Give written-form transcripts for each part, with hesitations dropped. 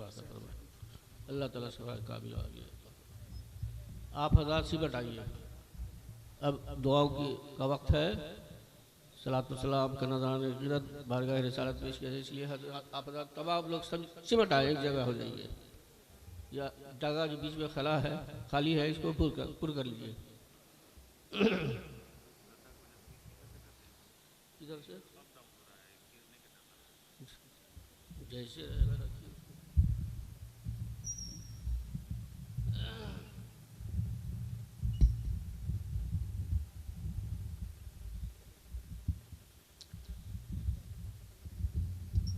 अता फरमाए। अल्लाह ताला से काबिल आ गया। आप हज़रात सिमट आइए, अब दुआओं का वक्त है। सलात व सलाम का नज़राने गिरत बारगाह रिसालत पेश किया, इसलिए आप हज़रात तमाम लोग सिमट आए, एक जगह हो जाइए, या जगह जो बीच में खला है खाली है इसको पुर कर लीजिए। इधर से जैसे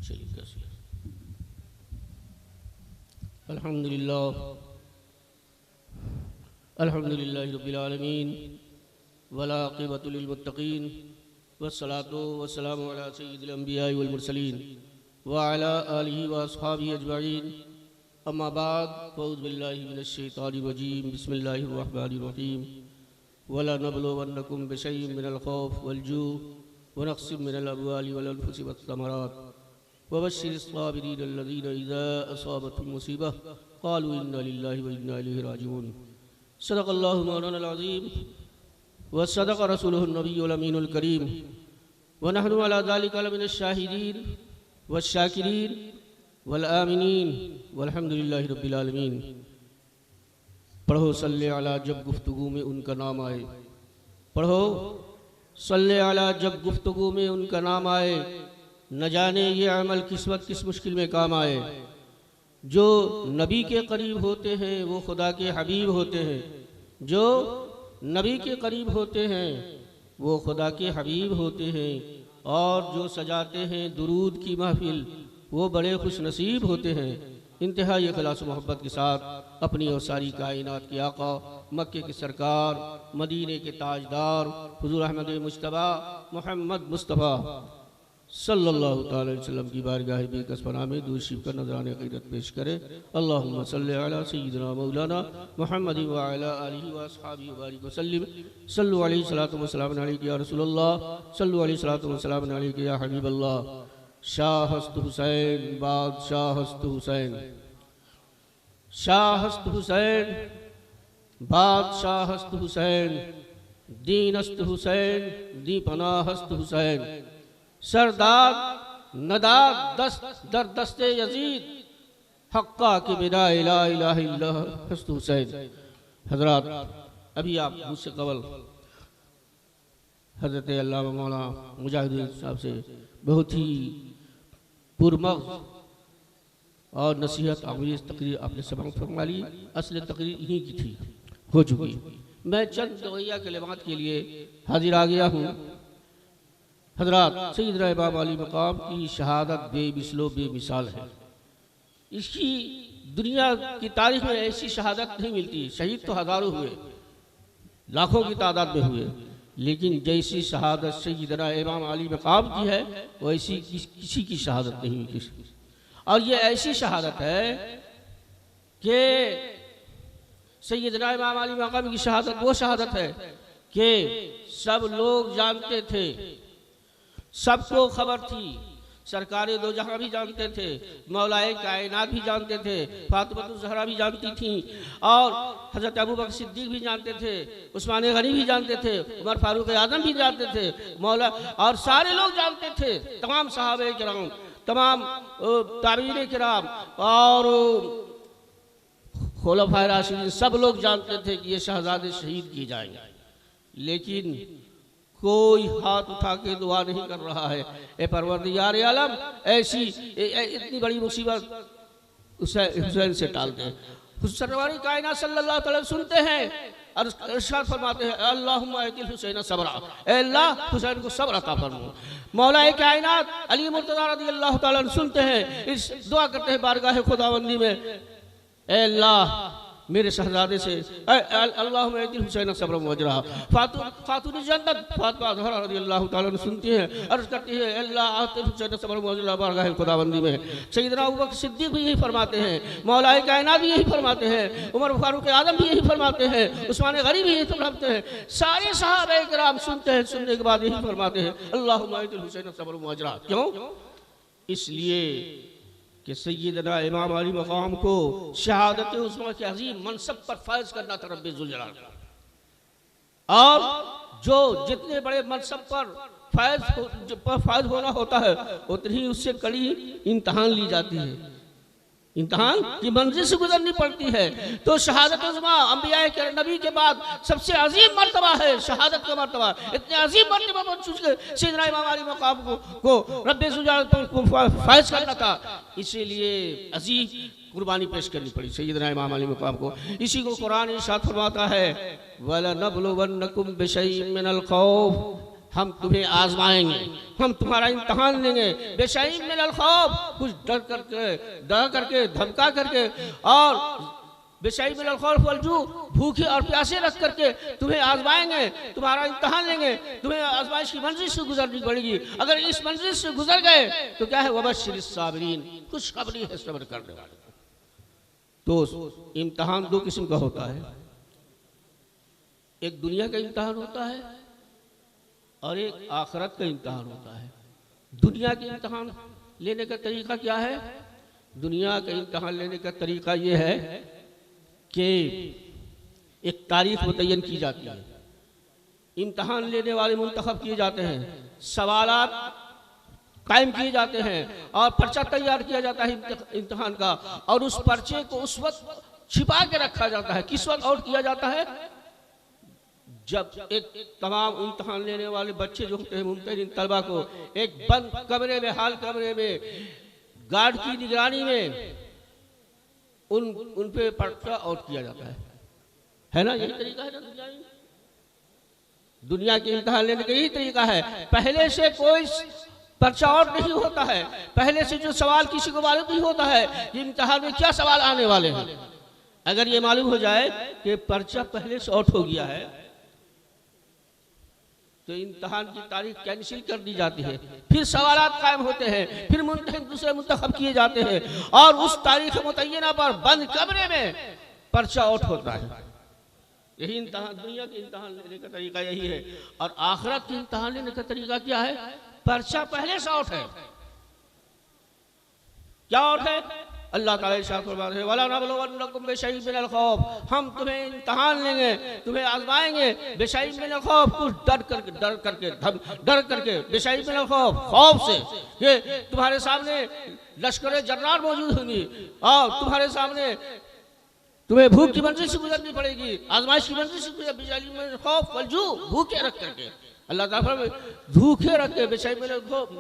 चलिए कैसे। अल्हम्दुलिल्लाह अल्हम्दुलिल्लाहि रब्बिल आलमीन वला आक़िबतु लिल मुत्तक़ीन वस्सलातु वस्सलामु अला सय्यिदिल अंबिया'i वल मुरसलीन व अला आलिहि व अस्हाबिहि अजमईन। अम्मा बाद फ़अऊज़ु बिल्लाहि मिनश शैतानिर रजीम। बिस्मिल्लाहिर रहमानिर रहीम। वला नबलुवन्नकुम बिशैइन मिनल खौफ़ वल जू'i व नक़्सिम मिनल अमवालि वल अनफुसि वस्समरात वबश्शिरिस साबिरीन अल्लज़ीना इज़ा असाबतहुम मुसीबह क़ालू इन्ना लिल्लाहि व इन्ना इलैहि राजिऊन। सदक़ल्लाहु मौलानाल अज़ीम व सदक़ रसूलुहुन नबियुल अमीनुल करीम व नहनु अला ज़ालिका लमिनश शाहिदीन वश्शाकिरीन वल आमिनीन वल्हम्दुलिल्लाहि रब्बिल आलमीन। पढ़ो सल्ले अला जब गुफ्तगू में उनका नाम आए, पढ़ो सल्ले अला जब गुफ्तगू में उनका नाम आए, न जाने ये अमल किस वक्त किस मुश्किल में काम आए। जो नबी के करीब होते हैं वो खुदा के हबीब होते हैं, जो नबी के करीब होते हैं वो खुदा के हबीब होते हैं, और जो सजाते हैं दुरूद की महफिल वो बड़े खुश नसीब होते हैं। इंतहाई इखलास मोहब्बत के साथ अपनी और सारी कायनात के आका, मक्के के सरकार, मदीने के ताजदार हुजूर अहमद मुज्तबा मोहम्मद मुस्तफ़ा सल्लल्लाहु ताला अलैहि वसल्लम की बारगाह बेकस पनाह में दूर शिव का नज़राने क़ीदत पेश करे। अल्लाहुम्मा सल्लि अला सय्यिदिना मौलाना मुहम्मद व अला आलिहि व अस्हाबिहि व बारिक वसल्लिम। सल्लु अलैहि सलातु व सलाम अलैका या रसूलल्लाह, सल्लु अलैहि सलातु व सलाम अलैका या हबीबल्लाह। शाहस्त हुसैन बादशाहस्त हुसैन, शाहस्त हुसैन बादशाहस्त हुसैन, दीनस्त हुसैन दीपनाहस्त हुसैन, सरदार नदार दस्त दर दस्ते यजीद हक्का के बिना ला इलाहा इल्ला हस्त हुसैन। हजरात, अभी आप मुझसे कबल हजरत अल्लामा मौलाना मुजाहिदीन साहब से बहुत ही पुरमग़ और नसीहत आमेज़ तकरीर आपने समाअत फरमा ली। असल तकरीर यहीं की थी, हो चुकी। मैं चंद दवैया कलिमात के लिए हाजिर आ गया हूँ। हजरात, सैयदना इमाम अली मकाम की शहादत बेमिसलो बेमिसाल है। इसकी दुनिया की तारीख में ऐसी शहादत नहीं मिलती। शहीद तो हज़ारों हुए, लाखों की तादाद में हुए, लेकिन जैसी शहादत सैयदना इमाम अली मकाम की है वैसी किसी की शहादत नहीं हुई। और ये ऐसी शहादत है कि सैयदना इमाम अली मकाम की शहादत वो शहादत है कि सब लोग जानते थे, सबको खबर थी, सरकारे दो जहां भी जानते थे, मौलाए कायनात भी जानते थे, फातिमा ज़हरा भी जानती थी, और हज़रत अबू बकर सिद्दीक़ भी जानते थे, उस्मान गनी भी जानते थे, उमर फारूक आज़म भी जानते थे, मौला और सारे लोग जानते थे। तमाम सहाबे किराम, तमाम ताबीईन किराम और खुलफाए राशिदीन सब लोग जानते थे कि ये शहजादे शहीद किए जाएंगे, लेकिन कोई हाथ उठा के दुआ नहीं कर रहा है। ए परवरदिगार आलम, ऐसी इतनी बड़ी मुसीबत हुसैन से टाल दे। सरवारी कायनात सल्लल्लाहु अलैहि वसल्लम सुनते हैं और इरशाद फरमाते हैं, अल्लाहुम्मा अतिल हुसैन सबरा, ए अल्लाह हुसैन को सब्र अता फरमा। मौलाए कायनात अली मुर्तज़ा रज़ियल्लाहु ताला अन्हु सुनते हैं, इस दुआ करते हैं बारगाह खुदाबंदी में, ए अल्लाह मेरे शहजादे से अल्लाहुम्मा अतिल हुसैन सब्र वजरा। खातून जन्नत फातिमा ज़हरा रज़ियल्लाहु ताला अन्हा सुनती है, अर्ज़ करती है, अल्लाह अतिल हुसैन सब्र वजरा बारगाह खुदाबंदी में। सैयदना अबू बकर सिद्दीक़ भी यही फरमाते हैं, मौलाए कायनात भी यही फरमाते हैं, उमर फारूक आज़म भी यही फरमाते हैं, उस्मान गनी भी यही फरमाते हैं, सारे सहाबा किराम सुनते हैं, सुनने के बाद यही फरमाते हैं, अल्लाहुम्मा अतिल हुसैन सब्र वजरा। क्यों? इसलिए कि सैयदना इमाम अली मकाम को शहादत उस्मा के अजीम मनसब पर फायज करना था रब्बे जुल जलाल का। और जो जितने बड़े मनसब पर फायज होना होता है उतनी ही उससे कड़ी इम्तहान ली जाती है, इम्तहान की मंजिल से गुजरनी पड़ती है। तो शहादत उज़्मा अंबिया के नबी के बाद सबसे अजीम मर्तबा है शहादत का मर्तबा। इतने अजीम मर्तबा पर चूंकि सैयदना इमाम अली मकाम को रब्बे जुलाल को फायज करना था, इसीलिए अजीम कुर्बानी पेश करनी पड़ी सैयदना इमाम अली मकाम को। इसी को कुरान इरशाद फरमाता है वलनब्लुवन्नकुम बिशैइन मिनल खौफ, हम तुम्हें आजमाएंगे, हम तुम्हारा इम्तहान लेंगे बेशैइन मिनल खौफ, कुछ डर करके धमका करके, और बेशैइन मिनल खौफ वलजू, भूखे और प्यासे रख करके तुम्हें आजमाएंगे, तुम्हारा इम्तहान लेंगे, तुम्हें आजमाइश की मंजिल से गुजरनी पड़ेगी। अगर इस मंजिल से गुजर गए तो क्या है वबश्शिरिस साबिरीन, खुशखबरी है सब्र करने वाले। तो इम्तहान दो किस्म का होता है, एक दुनिया का इम्तहान होता है और एक आखिरत का इम्तहान होता है। दुनिया के इम्तहान लेने का तरीका क्या है? दुनिया का इम्तहान लेने का तरीका ये है कि एक तारीख मुतय्यन की जाती है, इम्तहान लेने वाले मुंतखब किए जाते हैं, सवालात कायम किए जाते हैं और पर्चा तैयार किया जाता है इम्तहान का, और उस पर्चे को उस वक्त छिपा के रखा जाता है। किस वक्त आउट किया जाता है? जब एक तमाम इम्तहान लेने वाले बच्चे जो होते हैं मुमतहिन तलबा को एक बंद कमरे में, हाल कमरे में, गार्ड की निगरानी में उन पे पर्चा आउट किया जाता है ना? यही तरीका है ना दुनिया के इम्तहान लेने का, यही तरीका है। पहले से कोई पर्चा आउट नहीं होता है, पहले से जो सवाल किसी को मालूम नहीं होता है कि इम्तहान में क्या सवाल आने वाले हैं। अगर ये मालूम हो जाए कि पर्चा पहले से आउट हो गया है तो इम्तहान की तारीख कैंसिल कर दी जाती है, फिर सवालात कायम होते हैं, फिर मुंतखब दूसरे मुंतखब किए जाते हैं और उस तारीख मुतय्यना पर बंद कमरे में पर्चा आउट होता है। यही इम्तहान, दुनिया के इम्तहान लेने का तरीका यही है। और आखिरत के इम्तहान लेने का तरीका क्या है? पर्चा पहले से आउट है। क्या आउट है? अल्लाह ताला इरशाद फरमाते हैं वलनब्लुवन्नकुम बिशैइन मिनल खौफ, हम तुम्हें इम्तहान लेंगे, तुम्हें आजमाएंगे बिशैइन मिनल खौफ, कुछ डर करके बिशैइन मिनल खौफ, खौफ से। ये तुम्हारे सामने लश्कर जर्रार मौजूद होंगी और तुम्हारे सामने तुम्हें भूख की मंजिल से गुजरनी पड़ेगी, आजमाइश की मंजिल से गुजर बिशैइन मिनल खौफ वलजू, भूखे रख करके। अल्लाह ताला भूखे रख के बेशैइन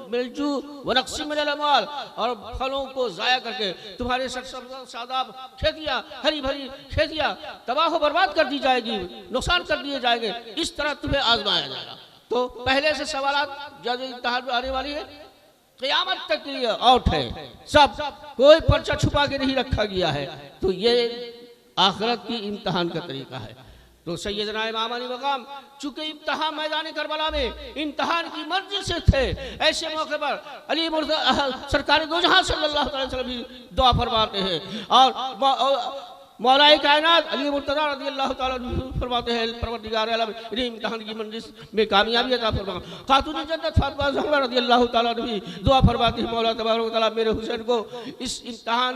मिलजू वनक्सी मिनल अमवाल, और फलों को जाया करके तुम्हारे शादाब खेतियाँ, हरी भरी खेतियाँ तबाह बर्बाद कर दी जाएगी, नुकसान कर दिए जाएंगे। इस तरह तुम्हें आजमाया जाएगा। तो पहले से सवालात जो इम्तिहान में आने वाली है क़यामत तक के लिए आउट है, सब कोई पर्चा छुपा के नहीं रखा गया है। तो ये आखिरत की इम्तिहान का तरीका है। तो सैयदना इमाम अली मकाम चूंकि इम्तिहान मैदान करबला में इम्तिहान की मंजिल से थे, ऐसे मौके पर अली सरकार दो जहां सल्लल्लाहु अलैहि वसल्लम भी दुआ फरमाते हैं और मौलाए कायनात अली मुर्तज़ा रज़ियल्लाहु ताला फरमाते हैं परवरदिगार आलम इन्हें इम्तिहान की मंजिल में कामयाबी अता फरमा। खातून जन्नत फातिमा ज़हरा रज़ियल्लाहु ताला भी दुआ फरमाती है मौला तबारक व तआला मेरे हुसैन को इस इम्तिहान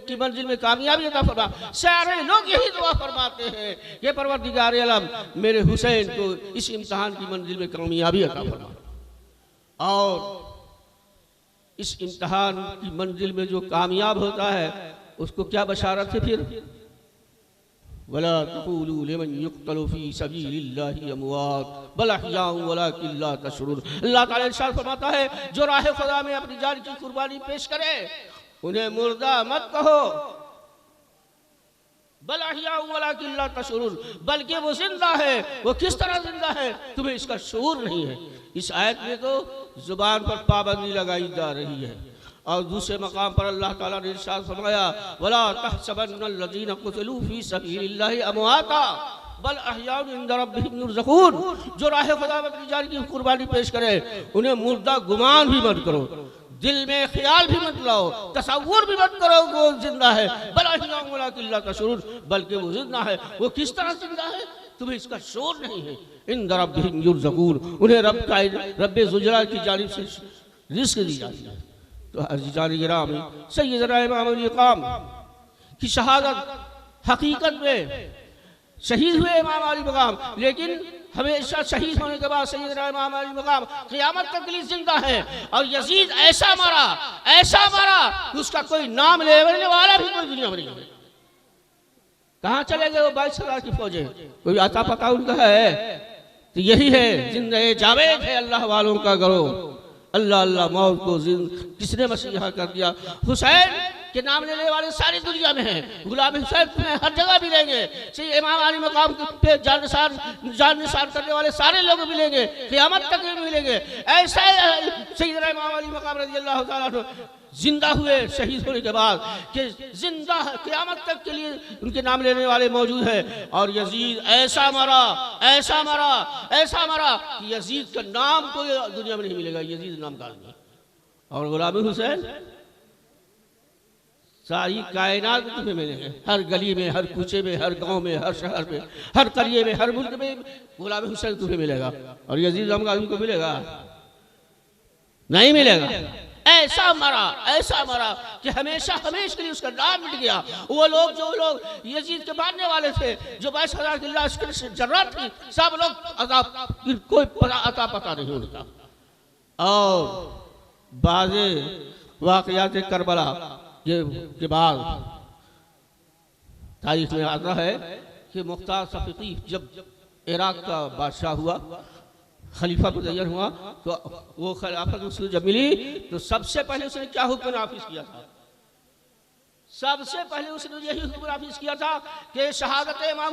की मंजिल में कामयाबी अता फरमा। सारे लोग यही दुआ फरमाते हैं कि परवरदिगार आलम मेरे हुसैन को इस इम्तिहान की मंजिल में कामयाबी अता फरमा। और इस इम्तिहान की मंजिल में जो कामयाब होता है उसको क्या बशारत है फिर? वला तक़ूलू लिमन युक़्तलु फ़ी सबीलिल्लाहि अमवात बल अहयाउ वलाकिन ला तशऊरून। अल्लाह ताला इरशाद फरमाता है जो राह खुदा में अपनी जान की कुर्बानी पेश करे उन्हें मुर्दा मत कहो, बल अहयाउ वलाकिन ला तशऊरून, बल्कि वो जिंदा है। वो किस तरह जिंदा है तुम्हें इसका शऊर नहीं है। इस आयत में तो जुबान पर पाबंदी लगाई जा रही है और दूसरे मकाम पर अल्लाह ताला ने इरशाद फरमाया वला तहसबन्नल्लज़ीना क़ुतिलू फ़ी सबीलिल्लाहि अमवाता बल अहयाउन इंद रब्बिहिम युरज़क़ून। जो राह खुदा में अपनी जान की कुर्बानी पेश करे उन्हें मुर्दा गुमान भी मत करो, दिल में ख्याल भी मत लाओ, तसव्वुर भी मत करो वो जिंदा है। बल अहयाउन वलाकिन ला तशऊरून, बल्कि वो जिंदा है। वो किस तरह जिंदा है तुम्हें इसका शऊर नहीं है। इंद रब्बिहिम युरज़क़ून, उन्हें रब्बे ज़ुलजलाल की जानिब से रिज़्क़ दी जाती है। तो अज़ीज़ान गिरामी सय्यदना इमाम अली मकाम की शहादत हकीकत में शहीद हुए इमाम अली मकाम, लेकिन हमेशा शहीद होने के बाद सय्यदना इमाम अली मकाम क़यामत तक के लिए जिंदा है। और यजीद ऐसा मारा कि उसका कोई नाम लेने वाला भी कोई दुनिया में नहीं है। कहाँ चले गए वो 22,000 की फौजें, कोई आता पता उनका है? तो यही है जिंदे जावेद है अल्लाह वालों का गरोह। अल्लाह अल्लाह मौत को किसने मसीहा कर दिया? हुसैन के नाम लेने वाले सारी दुनिया में हैं। गुलाम हुसैन तुम्हें हर जगह मिलेंगे। इमाम अली मकाम पे जान निसार करने वाले सारे लोग मिलेंगे, क़यामत तक में मिलेंगे। ऐसा सय्यदना इमाम अली मकाम रज़ी अल्लाह तआला अन्हु जिंदा हुए शहीद होने के बाद कि जिंदा क़यामत तक के लिए उनके नाम लेने वाले मौजूद है। और यजीद ऐसा मरा कि यजीद का नाम कोई दुनिया में नहीं मिलेगा, यजीद नाम का आदमी। और गुलाम हुसैन सारी कायनात में तुम्हें मिलेंगे, हर गली में, हर कूचे में, हर गांव में, हर शहर में, हर करिए में, हर मुल्क में गुलाम हुसैन तुम्हें मिलेगा। और यजीद नाम का आदमी को मिलेगा? नहीं मिलेगा। ऐसा मरा कि हमेशा के लिए उसका नाम मिट गया। वो लोग यजीद के मारने वाले थे, जो 22,000 की लश्कर से जर्रात थी, सब लोग कोई पता नहीं उनका। और बाज़े वाक़यात करबला के बाद तारीख में आता है कि मुख्तार सफ़ीकी जब इराक का बादशाह हुआ, खलीफा मुज़य्यन हुआ, तो वो खिलाफत उसको जब मिली तो सबसे पहले उसने क्या हुक्म नाफिज किया था? सबसे पहले उसने यही हुक्म नाफिज किया था कि शहादत इमाम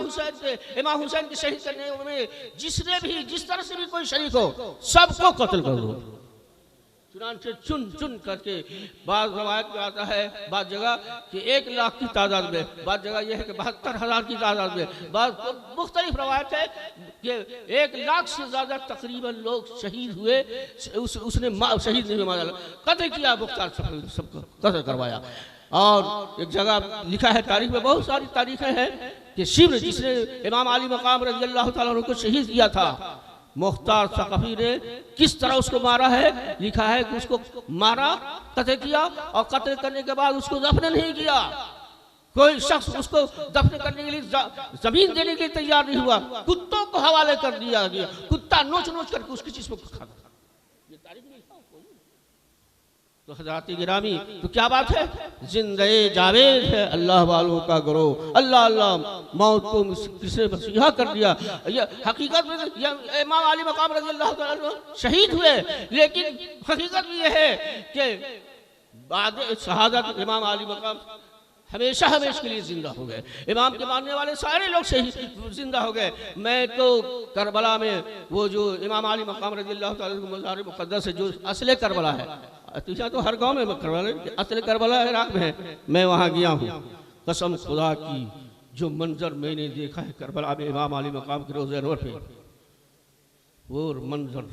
हुसैन के शहीद करने में जिसने भी जिस तरह से भी कोई शरीक हो सबको कत्ल कर दो। चुनांचे चुन करके बाद रवायत में आता है, बाद जगह कि 1 लाख की तादाद में, बाद जगह यह है कि 72,000 की तादाद में, बाद मुख्तलिफ रवायत है कि 1 लाख से ज़्यादा तकरीबन लोग शहीद हुए। उसने शहीद नहीं मारा, कत्ल किया, मुख्तार सबको कत्ल करवाया। और एक जगह लिखा है, तारीख में बहुत सारी तारीखें हैं कि शिब्र जिसने इमाम अली मकाम रज़ी अल्लाह तआला अन्हु को शहीद किया था, मुख्तार सक़फ़ी ने किस तरह उसको मारा है। लिखा है कि उसको मारा, कत्ल किया, और कत्ल करने के बाद उसको दफन नहीं किया। कोई शख्स उसको दफन करने के लिए जमीन देने के लिए तैयार नहीं हुआ, कुत्तों को हवाले कर दिया गया। कुत्ता नोच करके उसकी चीज को खाता। ये तारीख में लिखा है। तो हज़रात गिरामी, तो क्या बात है? जिंदे जावेद है अल्लाह वालों का गरोह। अल्लाह अल्लाह मौत को किसने मसीहा कर दिया? ये हकीकत में इमाम अली मकाम रज़ी अल्लाह तआला अन्हु शहीद हुए, लेकिन हकीकत ये है कि बाद शहादत इमाम अली मकाम हमेशा के लिए जिंदा हो गए। इमाम के मानने वाले सारे लोग शहीद जिंदा हो गए। मैं तो करबला में वो जो इमाम अली मकाम रज़ी अल्लाह तआला अन्हु मज़ार मुक़द्दस है, जो असले करबला है, तो हर गांव में करबला, असले करबला इराक में है, मैं वहाँ गया हूँ। कसम खुदा की, जो मंजर मैंने देखा है करबला में इमाम अली मकाम के रोज़े अनवर पे, वो मंजर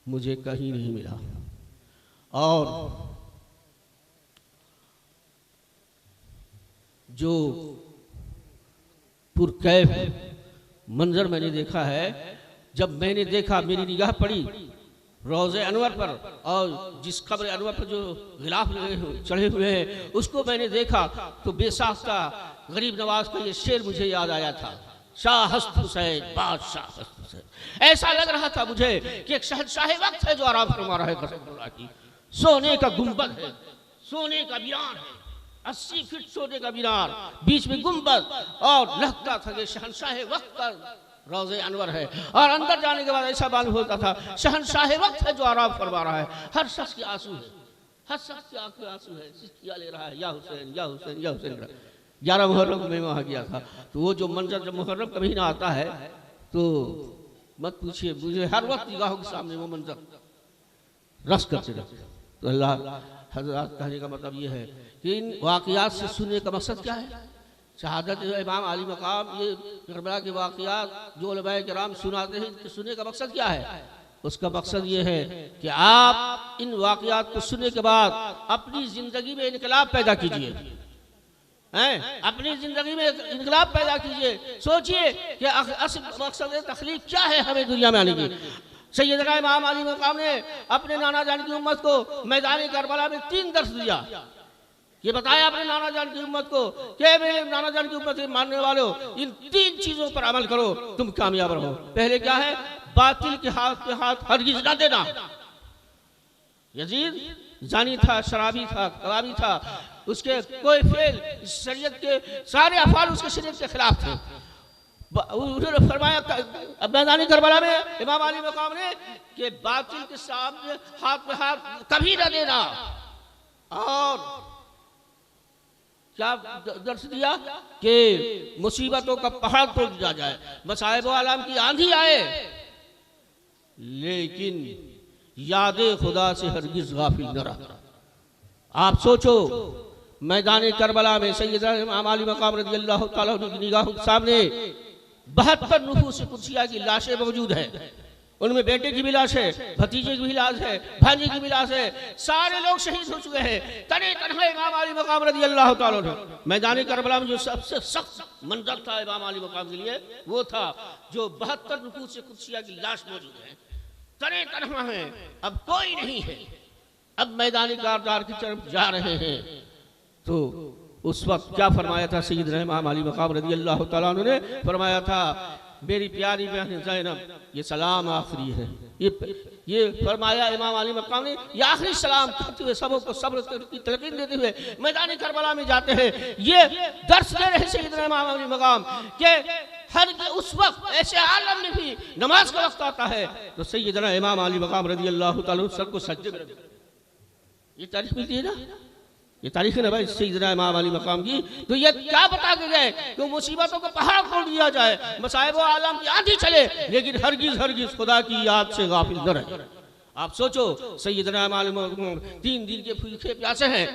मुझे कहीं नहीं मिला। और जो पुरकैफ मंजर मैंने देखा है, जब मैंने देखा, मेरी निगाह पड़ी रोज़े अनवर पर, और जिस कब्र अनवर पर जो गिलाफ चढ़े हुए हैं उसको मैंने देखा, तो बेसाख्ता गरीब नवाज का ये शेर मुझे याद आया था, शाह हस्त हुसैन बादशाह हस्त हुसैन। ऐसा लग रहा था मुझे कि एक शहंशाह वक्त है जो आराम फरमा रहा है। कसम खुदा की, सोने का गुंबद है, सोने का मीनार है, 80 फीट सोने का मीनार, बीच में गुंबद, और लगता था कि शहंशाह वक्त का रोज़े अनवर है। और अंदर जाने के बाद ऐसा मालूम होता था शहंशाह वक्त है जो आराम फरमा रहा है। हर शख्स के आंसू है, हर शख्स की आंखों आंसू है, सिस्किया ले रहा है, या हुसैन या हुसैन या हुसैन। 11 मुहर्रम में वहाँ गया था, तो वो जो मंजर जब मुहर्रम का महीना आता है तो मत पूछिए, मुझे हर वक्त निगाहों के सामने वो मंजर रस करते रहते। तो अल्लाह हज़रात कहने का मतलब ये है कि इन वाक़यात से सुनने का मकसद क्या है? शहादत इमाम अली मकाम, ये करबला के वाक़यात जो उलमाए किराम सुनाते हैं, तो सुनने का मकसद क्या है? उसका मकसद ये है कि आप इन वाक़यात को सुनने के बाद अपनी ज़िंदगी में इनकलाब पैदा कीजिए, अपनी ज़िंदगी में इनकलाब पैदा कीजिए। सोचिए कि असल मकसद तख्लीक क्या है हमें दुनिया में आने की। सैयदना इमाम अली मकाम ने अपने नाना जान की उम्मत को मैदान करबला में 3 दर्स दिया। ये बताया अपने नाना जान की उम्मत को कि मेरे नाना जान की उम्मत से मानने वालों, इन 3 चीजों पर अमल करो, तुम कामयाब रहो। पहले क्या है? बातिल के हाथ पे हाथ हरगिज ना देना। यजीद जानी था, शराबी था, कबाबी था, उसके कोई फेल शरीयत के सारे अफाल उसके शरीयत के खिलाफ थे। उन्होंने फरमाया मैदानी करबला में इमाम अली मकाम ने कि बातिल के सामने हाथ पे हाथ कभी न देना। और क्या दर्श दिया कि मुसीबतों का पहाड़ तोड़ दिया जाए, मसाइब आलम की आंधी आए, लेकिन यादे खुदा से हरगिज गाफिल न रहा। आप सोचो, मैदान करबला में सैयदना इमाम अली मकाम रज़ी अल्लाह तआला अन्हु की निगाहों के सामने 72 नफूस कुदसिया की लाशें मौजूद है। उनमें बेटे की भी लाश है, भतीजे की भी लाश है, भांजे की भी लाश है। सारे लोग शहीद हो चुके हैं। तने तनहा इमाम अली मकाम रज़ी अल्लाह तआला अन्हु। मैदान करबला में जो सबसे सख्त मंजर था इमाम अली मकाम के लिए वो था जो 72 नफूस कुदसिया की लाश मौजूद है, तने तनहा है, अब कोई नहीं है, अब मैदानी कारदार की तरफ जा रहे हैं। तो उस वक्त क्या फरमाया था सैयदना इमाम अली मकाम रज़ी अल्लाह तआला अन्हु ने? फरमाया था, मेरी प्यारी बहन ज़ैनब, ये सलाम आखिरी है। ये फरमाया इमाम अली मकाम ने, ये आखिरी सलाम करते हुए सबों को सब्र की तलकीन देते हुए मैदान करबला में जाते हैं। ये दर्श दे रहे सैयदना इमाम अली मकाम के हर उस वक्त ऐसे आलम में भी नमाज का वक्त आता है तो सैयदना इमाम अली मकाम रज़ी अल्लाह तआला सर को सजदे में रख। ये तारीख मिलती है ना, ये तारीख है ना भाई सैयदना इमाम अली मकाम की। तो ये क्या बता के गए कि मुसीबतों को पहाड़ तोड़ दिया जाए, मसाइब आलम की आंधी चले, लेकिन हरगिज हरगिज खुदा की याद से गाफिल न रहे। आप सोचो, सैयदना इमाम अली मकाम 3 दिन के भूखे प्यासे हैं,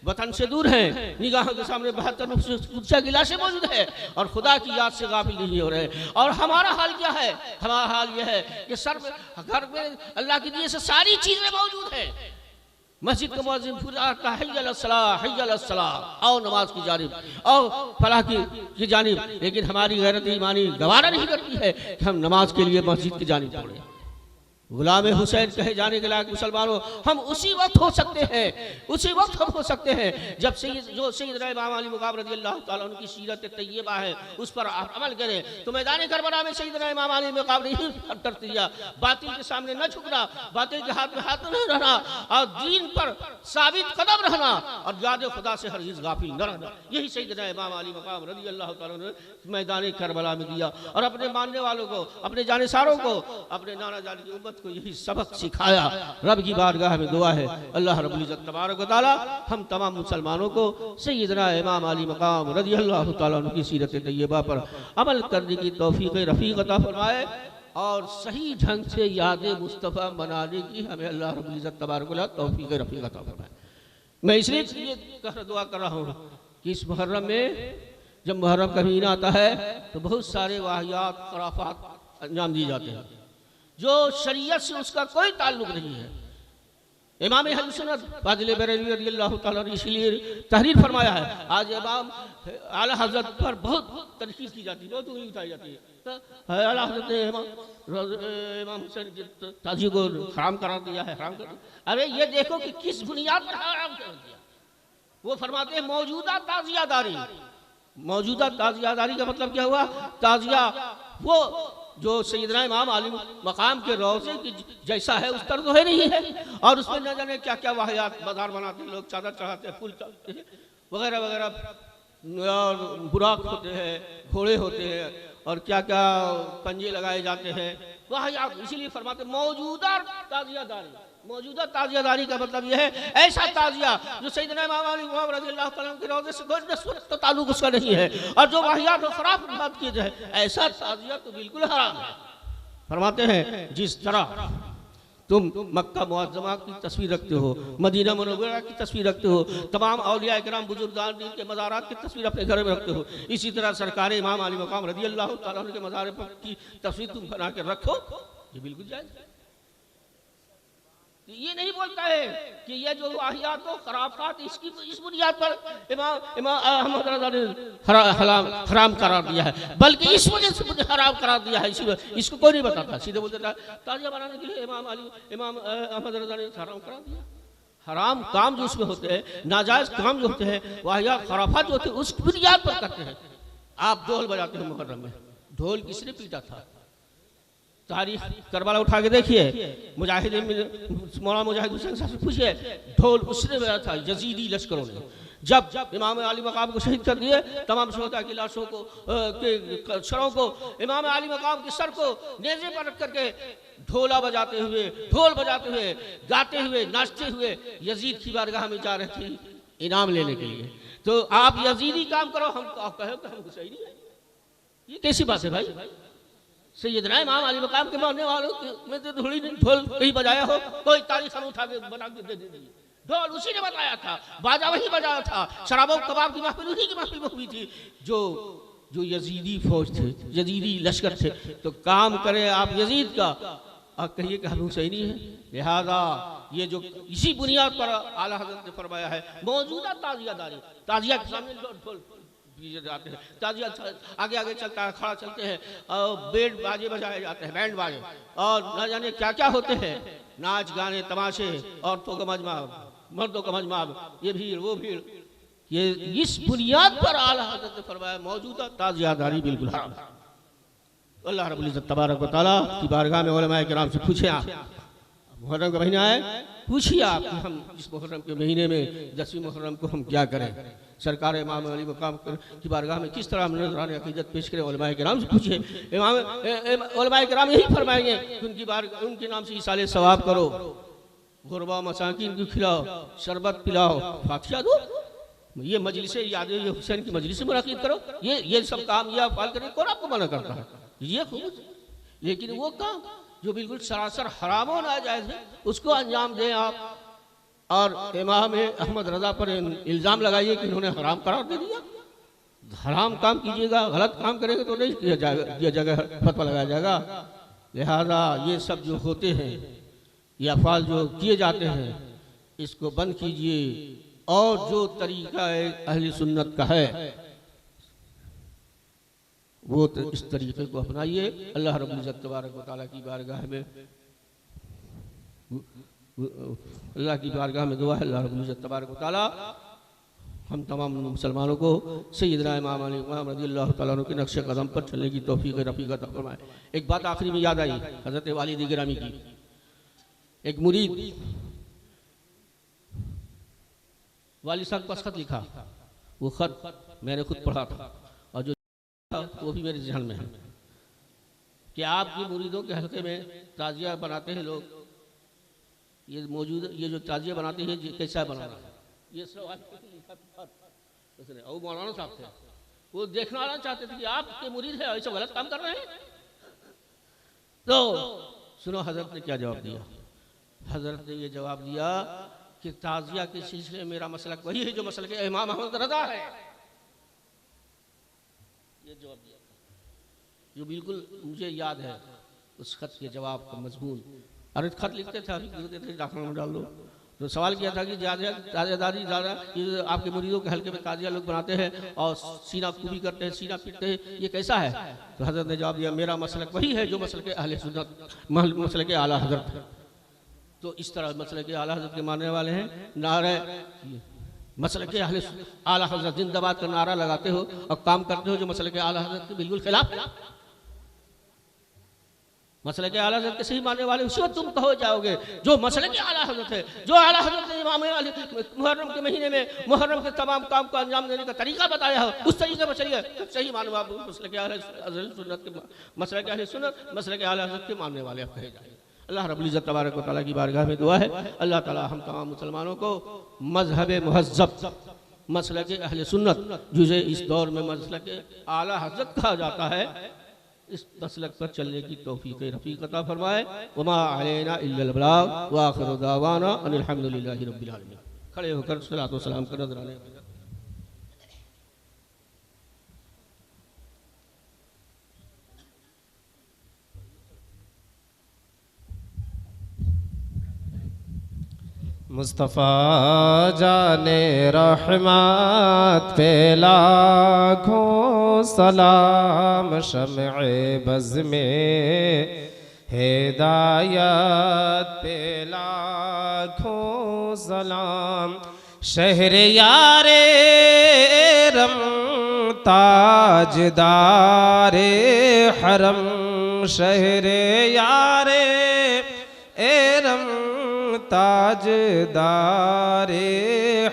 वतन से दूर हैं, निगाहों के सामने 72 कुदसिया की लाशें मौजूद है और खुदा की याद से गाफिल नहीं हो रहे। और हमारा हाल क्या है? हमारा हाल यह है कि सर घर में अल्लाह की दिए से सारी चीजें मौजूद है। मस्जिद का मुअज्जिन पुकारता है, हय्या अलस्सलाह, हय्या अलस्सलाह, आओ नमाज की जानिब, आओ फलाह की जानिब, लेकिन हमारी गैरत ईमानी गवारा नहीं करती है कि हम नमाज के लिए मस्जिद की जानिब दौड़े। गुलाम हुसैन कहे जाने के लायक मुसलमानों, हम उसी वक्त हो सकते हैं, उसी वक्त हम हो सकते हैं जब जो सैयदना इमाम अली मकाम रज़ी अल्लाह तआला अन्हु की सीरत तय्यबा है उस पर आप अमल करें। तो मैदान करबला में सैयदना इमाम अली मकाम ने ही दर्श दिया, बातिल के सामने न झुकना, बातिल के हाथ में हाथ न रहना और दीन पर साबित कदम रहना और याद खुदा से हरगिज़ गाफिल न रहना। यही सैयदना इमाम अली मकाम रज़ी अल्लाह तआला ने मैदान करबला में दिया और अपने मानने वालों को, अपने जानेसारों को, अपने नाना जान की उम्मत को यही सबक सिखाया। रब की बारगाह में दुआ है अल्लाह रब्बुल इज्जत तबारक व तआला हम तमाम मुसलमानों को सैयदना इमाम अली मकाम रज़ी अल्लाह तआला अन्हु की सीरत तय्यबा पर अमल करने की तौफीक रफ़ीक अता फरमाए और सही ढंग से याद मुस्तफ़ा मनाने की हमें अल्लाह रब्बुल इज्जत तबारक व तआला तौफीक रफ़ीक अता फरमाए। मैं इसलिए दुआ कर रहा हूँ कि इस मुहर्रम में जब मुहर्रम का महीना आता है तो बहुत सारे वाहियात खराफात अंजाम दिए जाते हैं जो शरीयत से उसका कोई ताल्लुक नहीं है। इमाम अहले सुन्नत फाज़िल बरेलवी रज़ी अल्लाह तआला ने इसलिए तहरीर फरमाया है। आज इमाम आला हज़रत पर बहुत तनकीद की जाती है, बहुत उंगली उठाई जाती है। तो आला हज़रत ने इमाम हुसैन की ताज़िया को हराम करार दिया है, हराम कर दिया। अरे ये देखो कि किस बुनियाद पर हराम कर दिया। वो फरमाते हैं मौजूदा ताज़ियादारी। मौजूदा ताज़ियादारी का मतलब क्या हुआ? ताज़िया वो जो सैयदना इमाम अली मकाम के रोज़े की जैसा है उस तरह तो है नहीं है और उसमें न जाने क्या क्या वाहियात बाजार बनाते हैं, लोग चादर चढ़ाते हैं, फूल चढ़ाते हैं वगैरह वगैरह, और बुराक होते हैं, घोड़े होते हैं और क्या क्या पंजे लगाए जाते हैं वाहियात। इसीलिए फरमाते मौजूदा ताज़ियादारी। मौजूदा ताज़ियादारी का मतलब यह है ऐसा ताज़िया जो सैयदना इमाम अली मकाम रज़ी अल्लाह तआला के रोज़े से कोई नस्बत तो ताल्लुक उसका नहीं है और जो वाहियात और खराब बात की जाए ऐसा ताज़िया तो बिल्कुल हराम है। फरमाते हैं जिस तरह तुम मक्का मुअज़्ज़मा की तस्वीर रखते हो, मदीना मुनव्वरा की तस्वीर रखते हो, तमाम औलिया किराम बुजुर्गान के मज़ारात की तस्वीर अपने घर में रखते हो, इसी तरह सरकार इमाम अली मकाम रज़ी अल्लाह तआला के मज़ार की तस्वीर तुम बना के रखो, ये बिल्कुल जायज़ है। ये नहीं बोलता है कि ये जो वाहियात तो खराफात इसकी इस बुनियाद पर इमाम इमाम अहमद रज़ा ने हराम करार दिया है, बल्कि इस वजह से मुझे हराम करार दिया है, इसको कोई नहीं बताता, सीधे बोल देता है ताजिया बनाने के लिए इमाम अहमद रज़ा ने हराम करार दिया। हराम काम जो उसमें होते हैं, नाजायज काम जो होते हैं, वाहियात खराफात जो होते हैं, उस बुनियाद पर करते हैं। आप ढोल बजाते हो मुहर्रम में, ढोल किसने पीटा था? तारीख करबला उठा के देखिए, मुजाहिद मौलाना मुजाहिद हुसैन साहब से पूछिए, ढोल उसने बजाया था यजीदी लश्करों ने। जब इमाम अली मकाम को शहीद कर दिए, तमाम शोहदा की लाशों को के सरों को इमाम अली मकाम के सर को नेज़े पर रख करके ढोल बजाते हुए गाते हुए नाचते हुए यजीद की बारगाह में जा रहे थे इनाम लेने के लिए। तो आप यजीदी काम करो, हम आप कहो कि हम हुसैनी हैं, ये कैसी बात है भाई? सैयदना इमाम अली मकाम के मानने वालों में तो ढोल कहीं बजाया हो, कोई तारीख हम उठा के बना के दे दीजिए। ढोल उसी ने बताया था, बाजा वही बजाया था, शराबो कबाब की महफिल उसी की महफिल में हुई थी। जो यजीदी फौज थे, यजीदी लश्कर थे, तो काम करे आप यजीद का और कहिए कि हम हुसैनी हैं। लिहाजा ये जो इसी बुनियाद पर आला हज़रत ने फरमाया है, मौजूदा ताजिया के सामने ढोल जाते हैं, ताजिया आगे आगे चलता है, खड़ा चलते हैं और बैंड बाजे बजाए जाते हैं, बैंड बाजे और न जाने क्या क्या होते हैं, नाच गाने तमाशे, औरतों का मजमा, मर्दों का मजमा, ये भीड़ वो भीड़। ये इस बुनियाद पर आला हज़रत ने फरमाया मौजूदा ताजियादारी बिल्कुल हराम है। अल्लाह रब्बुल इज्जत तबारक व तआला की बारगाह में उलमाए किराम से पूछे, आप मुहर्रम का महीना है, पूछिए आप कि हम इस मुहर्रम के महीने में 10वीं मुहर्रम को हम क्या करें, सरकार इमाम अली मकाम की बारगाह में किस तरह हम नजराने अक़ीदत पेश करें। उलमाए किराम से पूछिए, उलमाए किराम यही फरमाएंगे कि उनके नाम से इसाले सवाब करो, गुरबा मसाकिन को खिलाओ, शरबत पिलाओ, फातिहा दो, ये मजलिस याद हुसैन की मजलिस में मुनाकिद करो, ये सब काम ये अफ़आल करें, कौन आपको मना करता है? ये खूब, लेकिन वो काम जो बिल्कुल सरासर हराम और नाजायज़ है उसको अंजाम दें आप, और इमाम अहमद रज़ा पर इल्ज़ाम लगाइए कि इन्होंने हराम करार दे दिया। हराम काम कीजिएगा, गलत काम करेंगे तो नहीं किया जाएगा, फतवा लगाया जाएगा। लिहाजा ये सब जो होते हैं, ये अफ़आल जो किए जाते हैं, इसको बंद कीजिए और जो तरीका अहले सुन्नत का है वो तो इस तरीके को अपनाइए। अल्लाह रब्बुल इज्जत तबारक व तआला की बारगाह में दुआ है, अल्लाह रब्बुल इज्जत तबारक व तआला हम तमाम मुसलमानों को सैयदना इमाम अली रज़ियल्लाहु तआला अन्हु के नक्शे कदम पर चलने की तौफीक रफ़ीक अता फरमाए। एक बात आखिरी में याद आई हज़रत वालिद गिरामी की। एक मुरीद वालिद साहब पास खत लिखा, वो खत मैंने खुद पढ़ा था और जो वो भी मेरे ज़हन में है कि आपकी मुरीदों के हल्के में ताजिया बनाते हैं लोग, ये जो ताजिया बनाते हैं ये कैसा बनाना है, ये सवाल उसने और मौलाना साहब थे, वो देखना चाहते थे कि आपके मुरीद है ऐसा गलत काम कर रहे हैं। तो सुनो हजरत ने क्या जवाब दिया। हजरत ने ये जवाब दिया कि ताजिया के सिलसिले में मेरा मसलक वही है जो मसलक इमाम अहमद रज़ा है। ये जवाब दिया जो बिल्कुल मुझे याद है उस खत के जवाब का मजमून। अरे खत लिखते थे दाखिला में डाल दो, तो सवाल किया था कि ताजियादारी ज़्यादा आपके मुरीदों के हल्के में ताजिया लोग बनाते हैं और सीना खूबी करते हैं, सीना पीटते हैं, ये कैसा है? तो हजरत ने जवाब दिया मेरा मसलक वही है जो मसलक अहले सुन्नत मसलक आला हजरत है। तो इस तरह मसलक आला हजरत के मानने वाले हैं, नारे मसलक अहले आला हजरत जिंदाबाद का नारा लगाते हो और काम करते हो जो मसलक आला हजरत के बिल्कुल खिलाफ है। मसलक आला हजरत के सही मानने वाले उसी वक्त तुम हो जाओगे जो मसलक आला हजरत है, जो आला हजरत ने इमाम अली मुहर्रम के महीने में मुहर्रम के तमाम काम को अंजाम देने का तरीका बताया हो, उस तरीके पर चलिए, सही मानने वाले मसलक आला सुन्नत के मसलक अहले सुन्नत मसलक आला हजरत के मानने वाले आप कहे जाएंगे। अल्लाह रब्बुल इज्जत तबारक व तआला की बारगाह में दुआ है, अल्लाह ताला हम तमाम मुसलमानों को मजहब मुहज़्ज़ब मसलक अहले सुन्नत जिसे इस दौर में मसलक आला हजरत कहा जाता है, इस मसलक पर चलने की तौफीक रफ़ीक अता फरमाए। वमा अलैना इल्लल बलाग व आखिरु दावाना अनिल हम्दुलिल्लाहि रब्बिल आलमीन। खड़े होकर सलात व सलाम कर नजराने मुस्तफ़ा जाने रहमत पे लाखों सलाम, शम्ए बज़ में हिदायत पे लाखों सलाम। शहर यारे रम ताजदारे हरम, शहर यारे एरम ताजदारे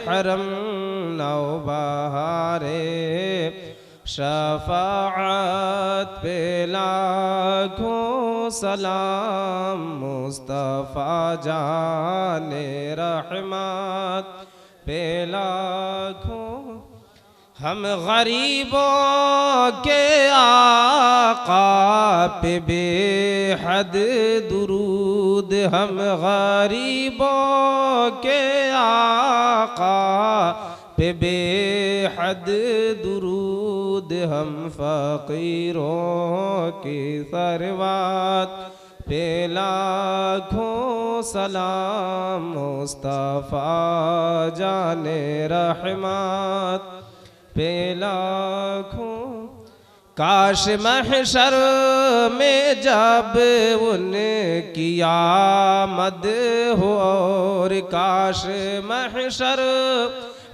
हरम, नौबहारे शफाअत पे लाखों सलाम। मुस्तफ़ा जाने रहमत पे लाखों। हम गरीबों के आका पे बेहद दुरूद, हम गरीबों के आका पे बेहद दुरूद, हम फ़कीरों की सरवत पे लाखों सलाम। मुस्तफ़ा जाने रहमत पे लाखों। काश महशर में जब उनकी आमद हो, और काश महशर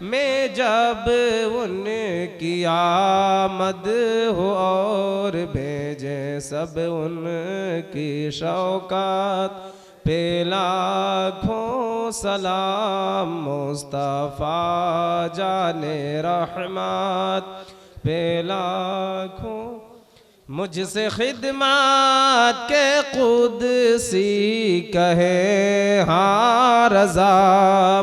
में जब उनकी आमद हो, और भेजे सब उनकी शौकत पे लाखों सलाम। मुस्तफ़ा जाने रहमत पे लाखों। मुझसे खिदमत के कुदसी कहे हाँ रज़ा,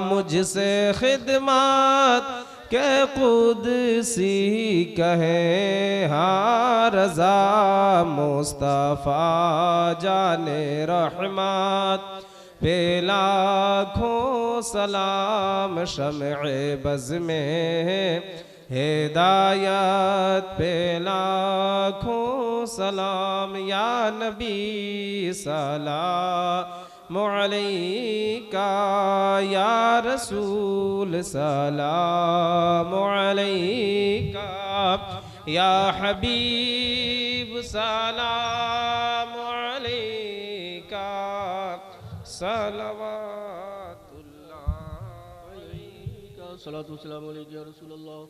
मुझसे खिदमत के कुदसी कहे हाँ रज़ा। मुस्तफ़ा जाने रहमत पे लाखों सलाम। शम्ए बज़ में हिदायत पे लाखों सलाम। या नबी सलाम अलैका, या रसूल सलाम अलैका, या हबीब सलाम अलैका, सलवातुल्लाह अलैका। अस्सलातु वस्सलामु अलैका या रसूलल्लाह,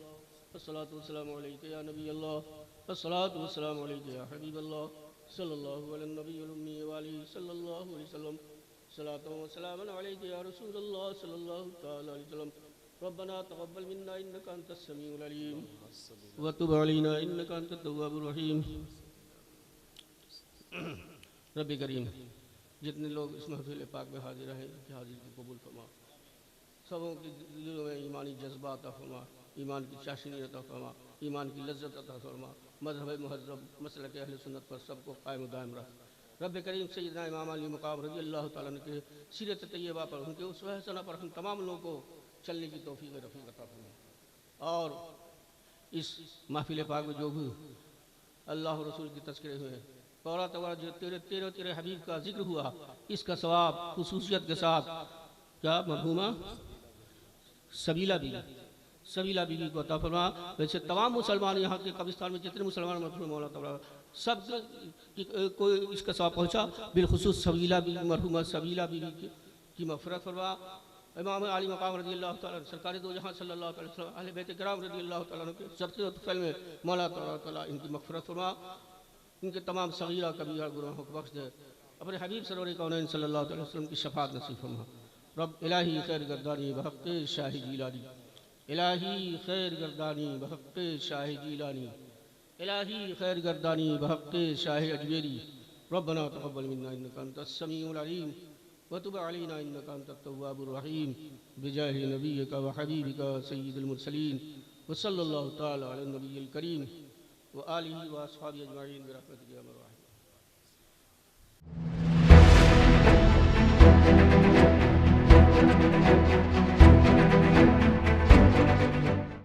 अस्सलातु वस्सलामु अलैका या नबी अल्लाह, अस्सलातु वस्सलामु अलैका या हबीब अल्लाह, सल्लल्लाहु अलैहि नबील उम्मी व आलिहि सल्लल्लाहु अलैहि वसल्लम। सलातु व सलामुन अलैका या रसूलल्लाह सल्लल्लाहु तआला अलैहि वसल्लम। रब्बना तक़ब्बल मिन्ना इन्नका अंतस समीउल अलीम व तुब अलैना इन्नका अंतत तव्वाबुर रहीम। रब्बे करीम, जितने लोग इस महफिल पाक में हाजिर हैं, हाजिर को कबूल फरमा। सबों के दिलों में ईमानी जज्बा अता फरमा, ईमान की चाशनी अता फरमा, ईमान की लज्जत अता फरमा। मज़हब मुहज़्ज़ब मसलक अहले सुन्नत पर सबको कायम दायम रख। रब करीम सैयदना इमाम अली मक़ाम रज़ी अल्लाह ताला अन्हु के सीरत तैयबा पर, उनके उसवा हसना पर हम तमाम लोगों को चलने की तौफीक रफ़ीक अता फरमा। और इस महफिल पाक में जो भी अल्लाह रसूल की तज़किरे हुए, तौरात तौरात जो तेरे हबीब का जिक्र हुआ, इसका सवाब खुसूसियत के साथ क्या मरहूमा सबीला बीवी को अता फरमा। वैसे तमाम मुसलमान यहाँ के कब्रिस्तान में जितने मुसलमान मरहूम मौला तआला सब कोई इसका सवाब पहुँचा, बिलखुसूस सबीला बीवी मरहूमा सबीला बीवी की मग़फ़िरत फरमा। इमाम अली मक़ाम रज़ी अल्लाह ताला सरकार दो जहाँ सल्लल्लाहु अलैहि वसल्लम अहले बैत किराम रज़ी अल्लाह ताला के सदक़े व तुफ़ैल में मौला तआला इनकी मग़फ़िरत फरमा, इनके तमाम सगीरा कबीरा गुनाहों को बख्श दे। अपने हबीब सरवर कौनैन सल्लल्लाहु अलैहि वसल्लम की शफ़ाअत नसीब फरमा। रब इलाही खैर गर्दानी बहक़्क़े शाह जीलानी, इलाही खैर गर्दानी बहक़्क़े शाह जीलानी, इलाही खैर गर्दानी बहक़्क़े शाह अजमेरी। रब्बना तक़ब्बल मिन्ना इन्नका अंतस समीउल अलीम व तुब अलैना इन्नका अंतत तव्वाबुर रहीम। बिजाहि नबिय्यिका व हबीबिका सय्यिदुल मुरसलीन व सल्लल्लाहु तआला अला नबिय्यिल करीम व आलिहि व अस्हाबिहि अजमईन बिरहमतिका या अर्हमर राहिमीन।